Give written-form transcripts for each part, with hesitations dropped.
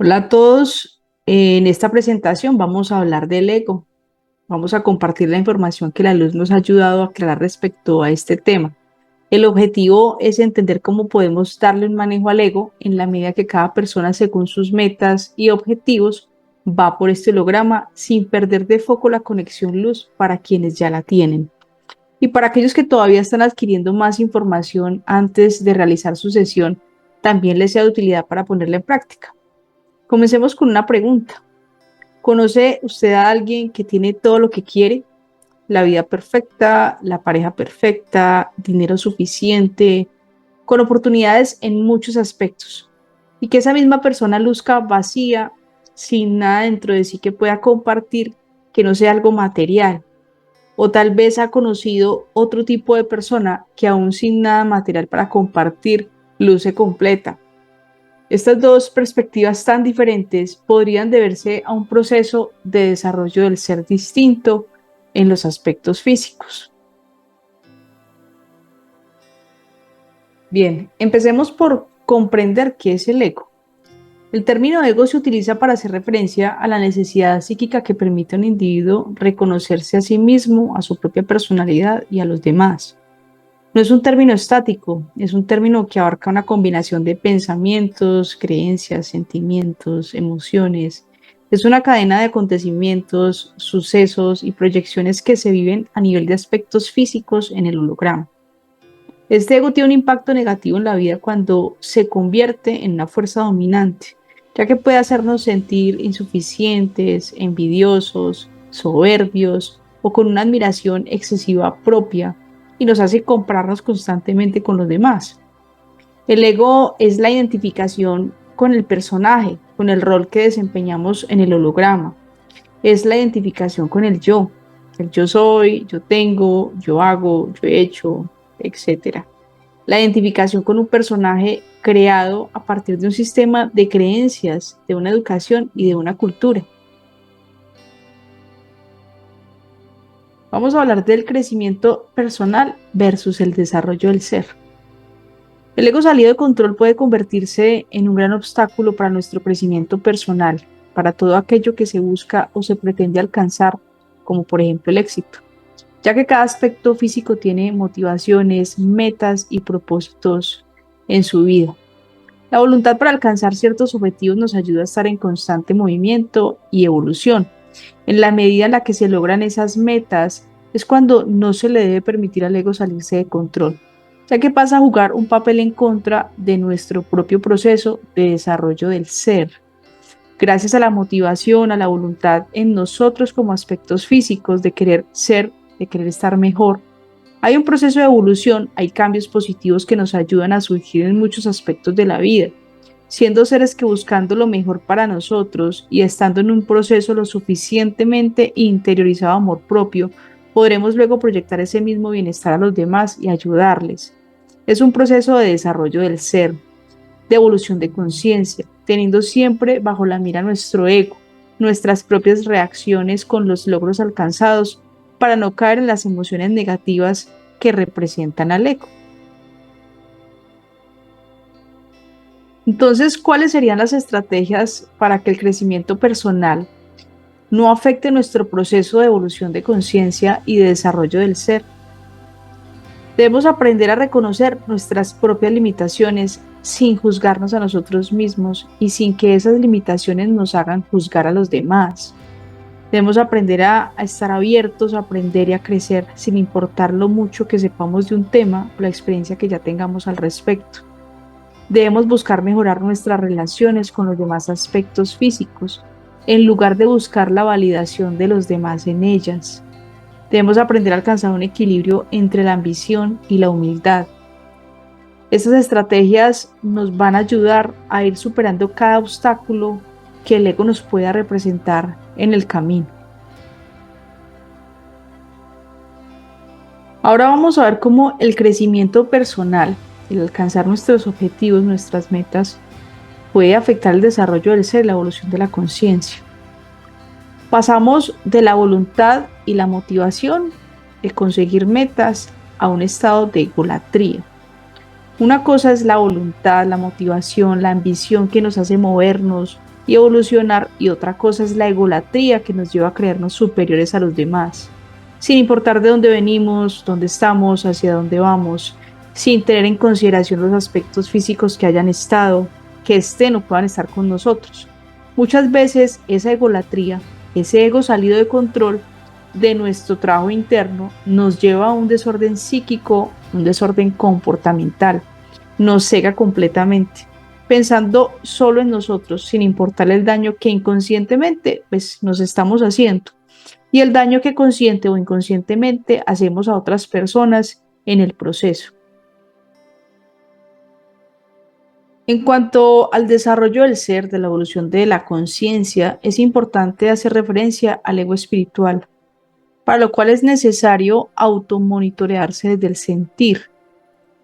Hola a todos. En esta presentación vamos a hablar del ego. Vamos a compartir la información que la luz nos ha ayudado a aclarar respecto a este tema. El objetivo es entender cómo podemos darle un manejo al ego en la medida que cada persona, según sus metas y objetivos, va por este holograma sin perder de foco la conexión luz para quienes ya la tienen. Y para aquellos que todavía están adquiriendo más información antes de realizar su sesión, también les sea de utilidad para ponerla en práctica. Comencemos con una pregunta. ¿Conoce usted a alguien que tiene todo lo que quiere? La vida perfecta, la pareja perfecta, dinero suficiente, con oportunidades en muchos aspectos. Y que esa misma persona luzca vacía, sin nada dentro de sí que pueda compartir, que no sea algo material. O tal vez ha conocido otro tipo de persona que aún sin nada material para compartir, luce completa. Estas dos perspectivas tan diferentes podrían deberse a un proceso de desarrollo del ser distinto en los aspectos físicos. Bien, empecemos por comprender qué es el ego. El término ego se utiliza para hacer referencia a la necesidad psíquica que permite a un individuo reconocerse a sí mismo, a su propia personalidad y a los demás. No es un término estático, es un término que abarca una combinación de pensamientos, creencias, sentimientos, emociones. Es una cadena de acontecimientos, sucesos y proyecciones que se viven a nivel de aspectos físicos en el holograma. Este ego tiene un impacto negativo en la vida cuando se convierte en una fuerza dominante, ya que puede hacernos sentir insuficientes, envidiosos, soberbios o con una admiración excesiva propia y nos hace compararnos constantemente con los demás. El ego es la identificación con el personaje, con el rol que desempeñamos en el holograma. Es la identificación con el yo soy, yo tengo, yo hago, yo he hecho, etcétera. La identificación con un personaje creado a partir de un sistema de creencias, de una educación y de una cultura. Vamos a hablar del crecimiento personal versus el desarrollo del ser. El ego salido de control puede convertirse en un gran obstáculo para nuestro crecimiento personal, para todo aquello que se busca o se pretende alcanzar, como por ejemplo el éxito, ya que cada aspecto físico tiene motivaciones, metas y propósitos en su vida. La voluntad para alcanzar ciertos objetivos nos ayuda a estar en constante movimiento y evolución. En la medida en la que se logran esas metas, es cuando no se le debe permitir al ego salirse de control, ya que pasa a jugar un papel en contra de nuestro propio proceso de desarrollo del ser. Gracias a la motivación, a la voluntad en nosotros como aspectos físicos de querer ser, de querer estar mejor, hay un proceso de evolución, hay cambios positivos que nos ayudan a surgir en muchos aspectos de la vida, siendo seres que buscando lo mejor para nosotros y estando en un proceso lo suficientemente interiorizado de amor propio, podremos luego proyectar ese mismo bienestar a los demás y ayudarles. Es un proceso de desarrollo del ser, de evolución de conciencia, teniendo siempre bajo la mira nuestro ego, nuestras propias reacciones con los logros alcanzados, para no caer en las emociones negativas que representan al ego. Entonces, ¿cuáles serían las estrategias para que el crecimiento personal no afecte nuestro proceso de evolución de conciencia y de desarrollo del ser? Debemos aprender a reconocer nuestras propias limitaciones sin juzgarnos a nosotros mismos y sin que esas limitaciones nos hagan juzgar a los demás. Debemos aprender a estar abiertos, a aprender y a crecer sin importar lo mucho que sepamos de un tema o la experiencia que ya tengamos al respecto. Debemos buscar mejorar nuestras relaciones con los demás aspectos físicos, en lugar de buscar la validación de los demás en ellas. Debemos aprender a alcanzar un equilibrio entre la ambición y la humildad. Estas estrategias nos van a ayudar a ir superando cada obstáculo que el ego nos pueda representar en el camino. Ahora vamos a ver cómo el crecimiento personal, el alcanzar nuestros objetivos, nuestras metas, puede afectar el desarrollo del ser, la evolución de la conciencia. Pasamos de la voluntad y la motivación de conseguir metas a un estado de egolatría. Una cosa es la voluntad, la motivación, la ambición que nos hace movernos y evolucionar, y otra cosa es la egolatría, que nos lleva a creernos superiores a los demás, sin importar de dónde venimos, dónde estamos, hacia dónde vamos, sin tener en consideración los aspectos físicos que hayan estado, que estén o puedan estar con nosotros. Muchas veces esa egolatría, ese ego salido de control de nuestro trabajo interno, nos lleva a un desorden psíquico, un desorden comportamental, nos cega completamente, pensando solo en nosotros, sin importar el daño que inconscientemente pues, nos estamos haciendo, y el daño que consciente o inconscientemente hacemos a otras personas en el proceso. En cuanto al desarrollo del ser, de la evolución de la conciencia, es importante hacer referencia al ego espiritual, para lo cual es necesario automonitorearse desde el sentir.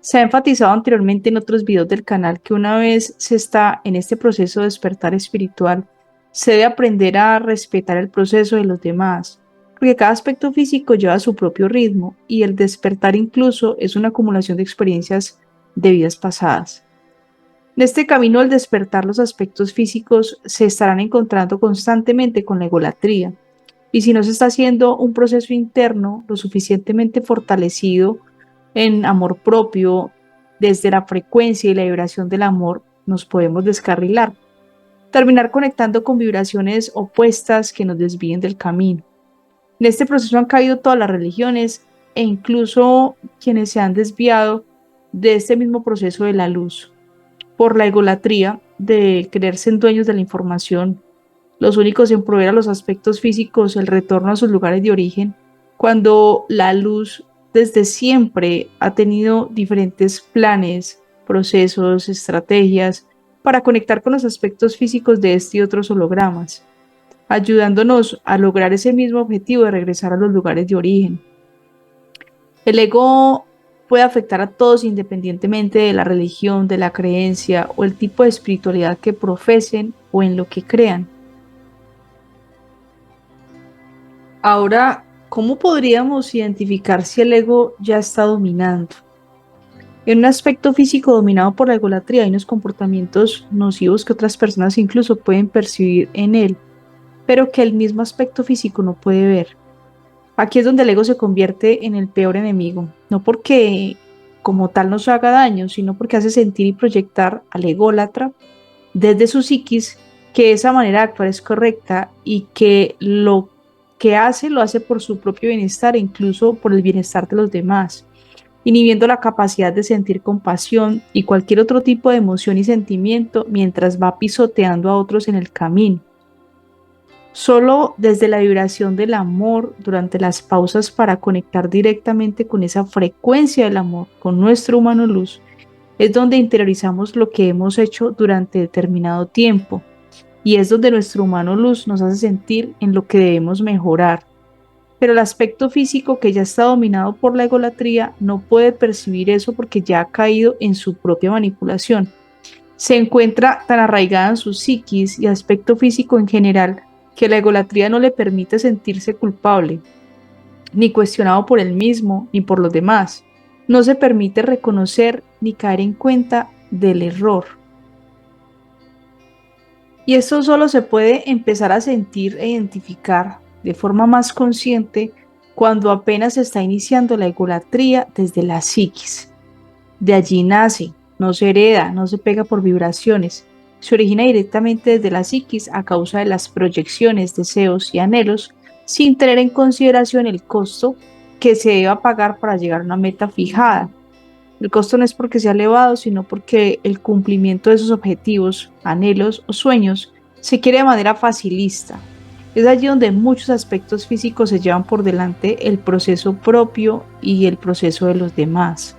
Se ha enfatizado anteriormente en otros videos del canal que una vez se está en este proceso de despertar espiritual, se debe aprender a respetar el proceso de los demás, porque cada aspecto físico lleva su propio ritmo y el despertar incluso es una acumulación de experiencias de vidas pasadas. En este camino al despertar, los aspectos físicos se estarán encontrando constantemente con la egolatría, y si no se está haciendo un proceso interno lo suficientemente fortalecido en amor propio, desde la frecuencia y la vibración del amor, nos podemos descarrilar, terminar conectando con vibraciones opuestas que nos desvíen del camino. En este proceso han caído todas las religiones e incluso quienes se han desviado de este mismo proceso de la luz, por la egolatría de creerse dueños de la información, los únicos en proveer a los aspectos físicos el retorno a sus lugares de origen, cuando la luz desde siempre ha tenido diferentes planes, procesos, estrategias para conectar con los aspectos físicos de este y otros hologramas, ayudándonos a lograr ese mismo objetivo de regresar a los lugares de origen. El ego puede afectar a todos independientemente de la religión, de la creencia o el tipo de espiritualidad que profesen o en lo que crean. Ahora, ¿cómo podríamos identificar si el ego ya está dominando? En un aspecto físico dominado por la egolatría hay unos comportamientos nocivos que otras personas incluso pueden percibir en él, pero que el mismo aspecto físico no puede ver. Aquí es donde el ego se convierte en el peor enemigo, no porque como tal nos haga daño, sino porque hace sentir y proyectar al ególatra desde su psiquis que esa manera de actuar es correcta y que lo que hace lo hace por su propio bienestar e incluso por el bienestar de los demás, inhibiendo la capacidad de sentir compasión y cualquier otro tipo de emoción y sentimiento mientras va pisoteando a otros en el camino. Solo desde la vibración del amor, durante las pausas para conectar directamente con esa frecuencia del amor, con nuestro humano luz, es donde interiorizamos lo que hemos hecho durante determinado tiempo, y es donde nuestro humano luz nos hace sentir en lo que debemos mejorar. Pero el aspecto físico, que ya está dominado por la egolatría, no puede percibir eso porque ya ha caído en su propia manipulación. Se encuentra tan arraigada en su psiquis y aspecto físico en general que la egolatría no le permite sentirse culpable, ni cuestionado por él mismo, ni por los demás. No se permite reconocer ni caer en cuenta del error. Y esto solo se puede empezar a sentir e identificar de forma más consciente cuando apenas se está iniciando la egolatría desde la psiquis. De allí nace, no se hereda, no se pega por vibraciones. Se origina directamente desde la psiquis a causa de las proyecciones, deseos y anhelos, sin tener en consideración el costo que se debe pagar para llegar a una meta fijada. El costo no es porque sea elevado, sino porque el cumplimiento de esos objetivos, anhelos o sueños se quiere de manera facilista. Es allí donde muchos aspectos físicos se llevan por delante el proceso propio y el proceso de los demás.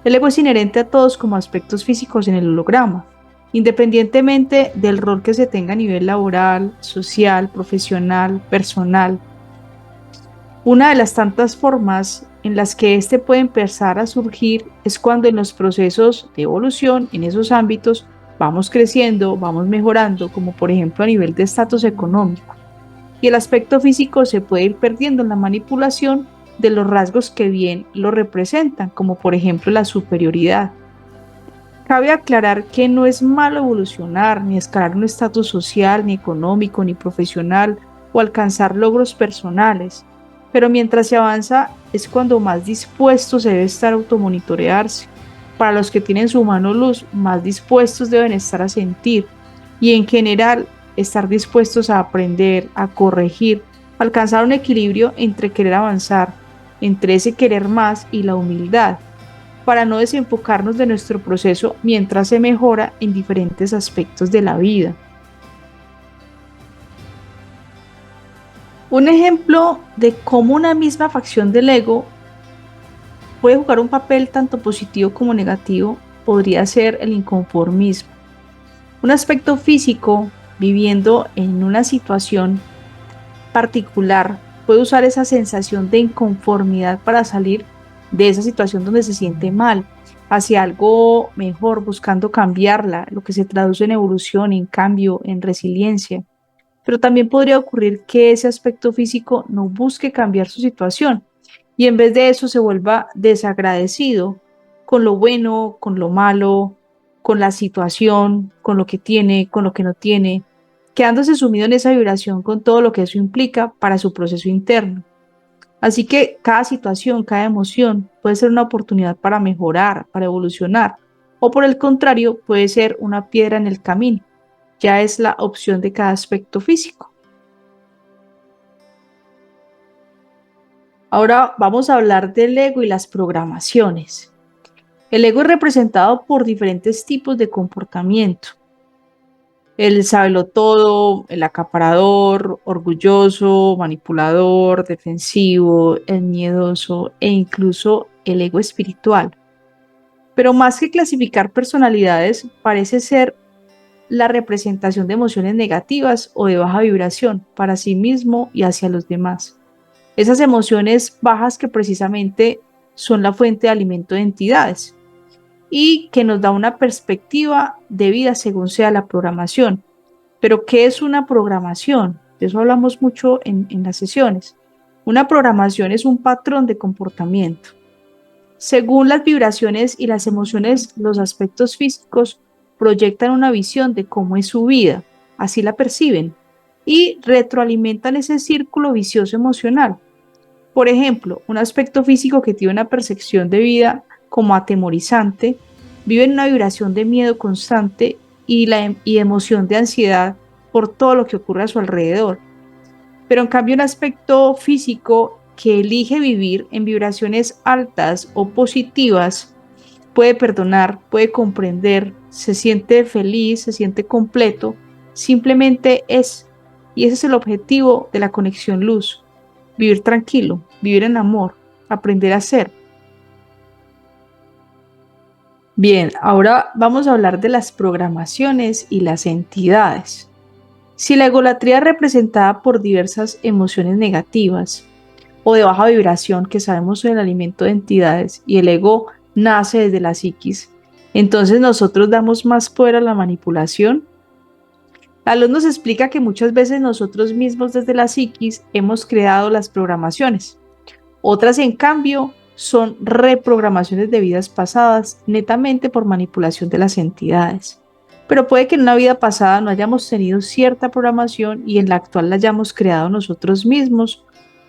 El ego es inherente a todos como aspectos físicos en el holograma, independientemente del rol que se tenga a nivel laboral, social, profesional, personal. Una de las tantas formas en las que este puede empezar a surgir es cuando en los procesos de evolución en esos ámbitos vamos creciendo, vamos mejorando, como por ejemplo a nivel de estatus económico. Y el aspecto físico se puede ir perdiendo en la manipulación de los rasgos que bien lo representan, como por ejemplo la superioridad. Cabe aclarar que no es malo evolucionar, ni escalar un estatus social, ni económico, ni profesional, o alcanzar logros personales, pero mientras se avanza es cuando más dispuesto se debe estar a automonitorearse. Para los que tienen su mano luz, más dispuestos deben estar a sentir y en general estar dispuestos a aprender, a corregir, alcanzar un equilibrio entre querer avanzar, entre ese querer más y la humildad para no desenfocarnos de nuestro proceso mientras se mejora en diferentes aspectos de la vida. Un ejemplo de cómo una misma facción del ego puede jugar un papel tanto positivo como negativo podría ser el inconformismo. Un aspecto físico viviendo en una situación particular puede usar esa sensación de inconformidad para salir de esa situación donde se siente mal hacia algo mejor, buscando cambiarla, lo que se traduce en evolución, en cambio, en resiliencia. Pero también podría ocurrir que ese aspecto físico no busque cambiar su situación y en vez de eso se vuelva desagradecido con lo bueno, con lo malo, con la situación, con lo que tiene, con lo que no tiene, quedándose sumido en esa vibración con todo lo que eso implica para su proceso interno. Así que cada situación, cada emoción puede ser una oportunidad para mejorar, para evolucionar, o por el contrario, puede ser una piedra en el camino. Ya es la opción de cada aspecto físico. Ahora vamos a hablar del ego y las programaciones. El ego es representado por diferentes tipos de comportamiento. El sabelotodo, el acaparador, orgulloso, manipulador, defensivo, el miedoso e incluso el ego espiritual. Pero más que clasificar personalidades, parece ser la representación de emociones negativas o de baja vibración para sí mismo y hacia los demás. Esas emociones bajas que precisamente son la fuente de alimento de entidades y que nos da una perspectiva de vida según sea la programación. Pero, ¿qué es una programación? De eso hablamos mucho en las sesiones. Una programación es un patrón de comportamiento. Según las vibraciones y las emociones, los aspectos físicos proyectan una visión de cómo es su vida, así la perciben, y retroalimentan ese círculo vicioso emocional. Por ejemplo, un aspecto físico que tiene una percepción de vida como atemorizante, vive en una vibración de miedo constante y emoción de ansiedad por todo lo que ocurre a su alrededor. Pero en cambio un aspecto físico que elige vivir en vibraciones altas o positivas puede perdonar, puede comprender, se siente feliz, se siente completo, simplemente es. Y ese es el objetivo de la conexión luz, vivir tranquilo, vivir en amor, aprender a ser. Bien, ahora vamos a hablar de las programaciones y las entidades. Si la egolatría es representada por diversas emociones negativas o de baja vibración que sabemos en el alimento de entidades y el ego nace desde la psiquis, entonces nosotros damos más poder a la manipulación. La luz nos explica que muchas veces nosotros mismos desde la psiquis hemos creado las programaciones. Otras, en cambio, son reprogramaciones de vidas pasadas, netamente por manipulación de las entidades. Pero puede que en una vida pasada no hayamos tenido cierta programación y en la actual la hayamos creado nosotros mismos,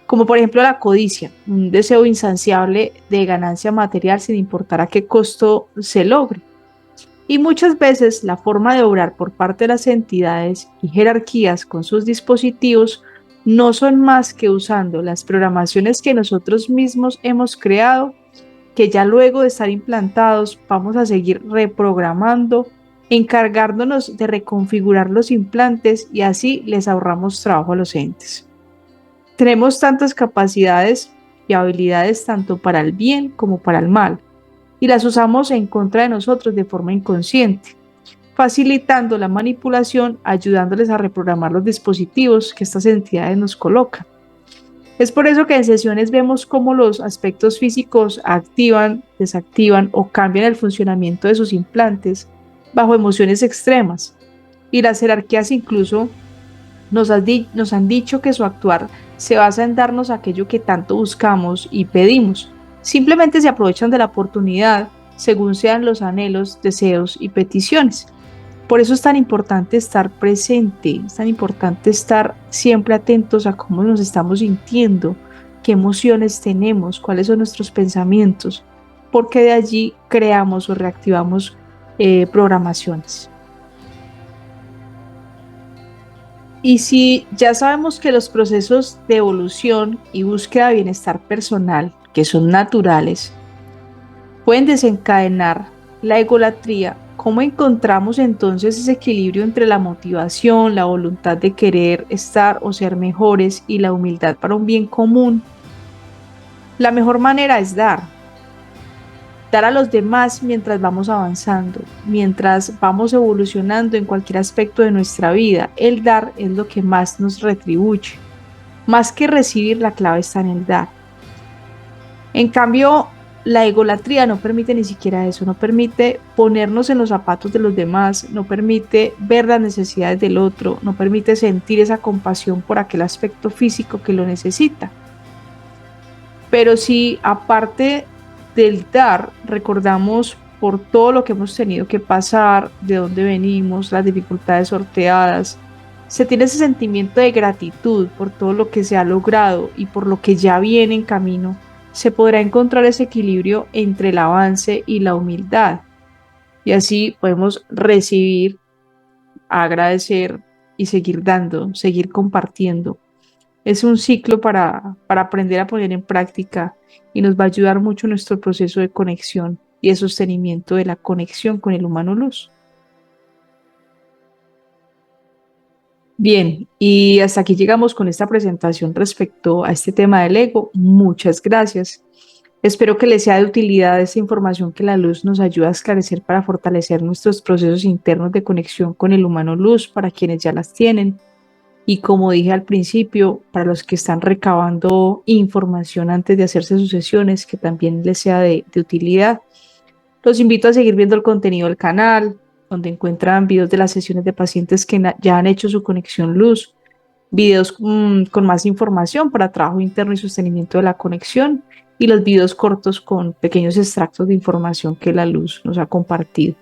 como por ejemplo la codicia, un deseo insaciable de ganancia material sin importar a qué costo se logre. Y muchas veces la forma de obrar por parte de las entidades y jerarquías con sus dispositivos no son más que usando las programaciones que nosotros mismos hemos creado, que ya luego de estar implantados vamos a seguir reprogramando, encargándonos de reconfigurar los implantes y así les ahorramos trabajo a los entes. Tenemos tantas capacidades y habilidades tanto para el bien como para el mal, y las usamos en contra de nosotros de forma inconsciente, facilitando la manipulación, ayudándoles a reprogramar los dispositivos que estas entidades nos colocan. Es por eso que en sesiones vemos cómo los aspectos físicos activan, desactivan o cambian el funcionamiento de sus implantes bajo emociones extremas, y las jerarquías incluso nos han dicho que su actuar se basa en darnos aquello que tanto buscamos y pedimos. Simplemente se aprovechan de la oportunidad según sean los anhelos, deseos y peticiones. Por eso es tan importante estar presente, es tan importante estar siempre atentos a cómo nos estamos sintiendo, qué emociones tenemos, cuáles son nuestros pensamientos, porque de allí creamos o reactivamos programaciones. Y si ya sabemos que los procesos de evolución y búsqueda de bienestar personal, que son naturales, pueden desencadenar la egolatría, ¿cómo encontramos entonces ese equilibrio entre la motivación, la voluntad de querer estar o ser mejores y la humildad para un bien común? La mejor manera es dar a los demás mientras vamos avanzando, mientras vamos evolucionando en cualquier aspecto de nuestra vida. El dar es lo que más nos retribuye. Más que recibir, la clave está en el dar. En cambio, la egolatría no permite ni siquiera eso, no permite ponernos en los zapatos de los demás, no permite ver las necesidades del otro, no permite sentir esa compasión por aquel aspecto físico que lo necesita. Pero si aparte del dar, recordamos por todo lo que hemos tenido que pasar, de dónde venimos, las dificultades sorteadas, se tiene ese sentimiento de gratitud por todo lo que se ha logrado y por lo que ya viene en camino, se podrá encontrar ese equilibrio entre el avance y la humildad. Y así podemos recibir, agradecer y seguir dando, seguir compartiendo. Es un ciclo para aprender a poner en práctica y nos va a ayudar mucho en nuestro proceso de conexión y de sostenimiento de la conexión con el humano luz. Bien, y hasta aquí llegamos con esta presentación respecto a este tema del ego. Muchas gracias. Espero que les sea de utilidad esta información que la luz nos ayuda a esclarecer para fortalecer nuestros procesos internos de conexión con el humano luz para quienes ya las tienen. Y como dije al principio, para los que están recabando información antes de hacerse sus sesiones, que también les sea de utilidad, los invito a seguir viendo el contenido del canal, donde encuentran videos de las sesiones de pacientes que ya han hecho su conexión luz, videos con más información para trabajo interno y sostenimiento de la conexión, y los videos cortos con pequeños extractos de información que la luz nos ha compartido.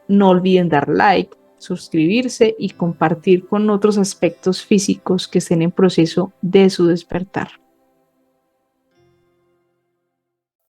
No olviden dar like, suscribirse y compartir con otros aspectos físicos que estén en proceso de su despertar.